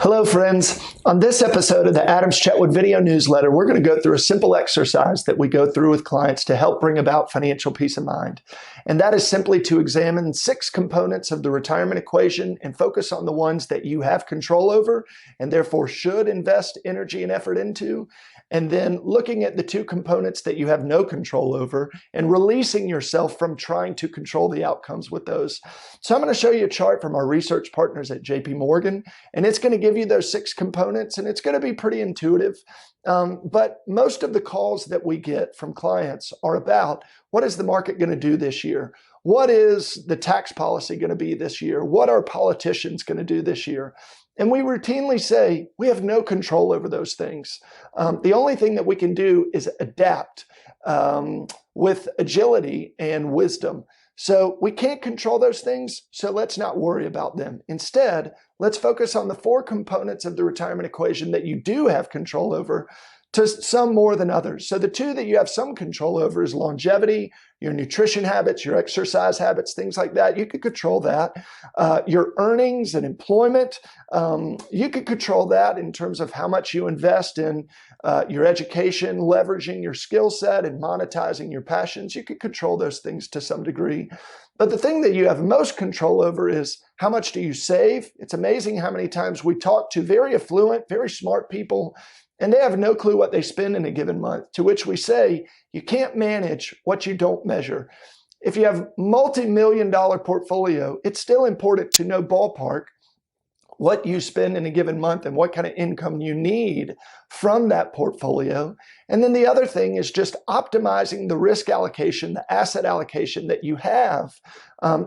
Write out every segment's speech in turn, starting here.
Hello, friends. On this episode of the Adams Chetwood video newsletter, we're going to go through a simple exercise that we go through with clients to help bring about financial peace of mind. And that is simply to examine 6 components of the retirement equation and focus on the ones that you have control over and therefore should invest energy and effort into. And then looking at the 2 components that you have no control over and releasing yourself from trying to control the outcomes with those. So I'm going to show you a chart from our research partners at JP Morgan, and it's going to give you those 6 components, and it's going to be pretty intuitive. But most of the calls that we get from clients are about what is the market going to do this year? What is the tax policy going to be this year? What are politicians going to do this year? And we routinely say we have no control over those things. The only thing that we can do is adapt with agility and wisdom. So we can't control those things, so let's not worry about them. Instead, let's focus on the 4 components of the retirement equation that you do have control over, to some more than others. So the 2 that you have some control over is longevity, your nutrition habits, your exercise habits, things like that. You could control that. Your earnings and employment, you could control that in terms of how much you invest in your education, leveraging your skill set and monetizing your passions. You could control those things to some degree. But the thing that you have most control over is how much do you save? It's amazing how many times we talk to very affluent, very smart people, and they have no clue what they spend in a given month, to which we say, you can't manage what you don't measure. If you have multi-million-dollar portfolio, it's still important to know ballpark what you spend in a given month and what kind of income you need from that portfolio. And then the other thing is just optimizing the risk allocation, the asset allocation that you have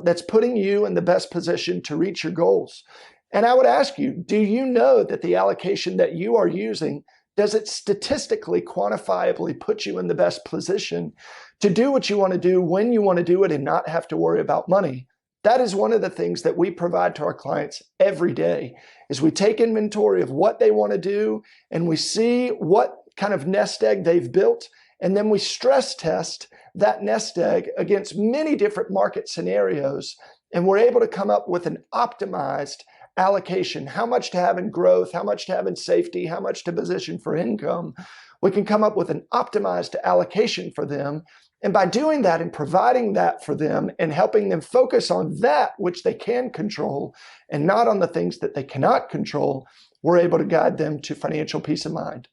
that's putting you in the best position to reach your goals. And I would ask you, do you know that the allocation that you are using, does it statistically, quantifiably put you in the best position to do what you want to do when you want to do it and not have to worry about money? That is one of the things that we provide to our clients every day, is we take inventory of what they want to do and we see what kind of nest egg they've built, and then we stress test that nest egg against many different market scenarios, and we're able to come up with an optimized allocation, how much to have in growth, how much to have in safety, how much to position for income. We can come up with an optimized allocation for them. And by doing that and providing that for them and helping them focus on that which they can control and not on the things that they cannot control, we're able to guide them to financial peace of mind.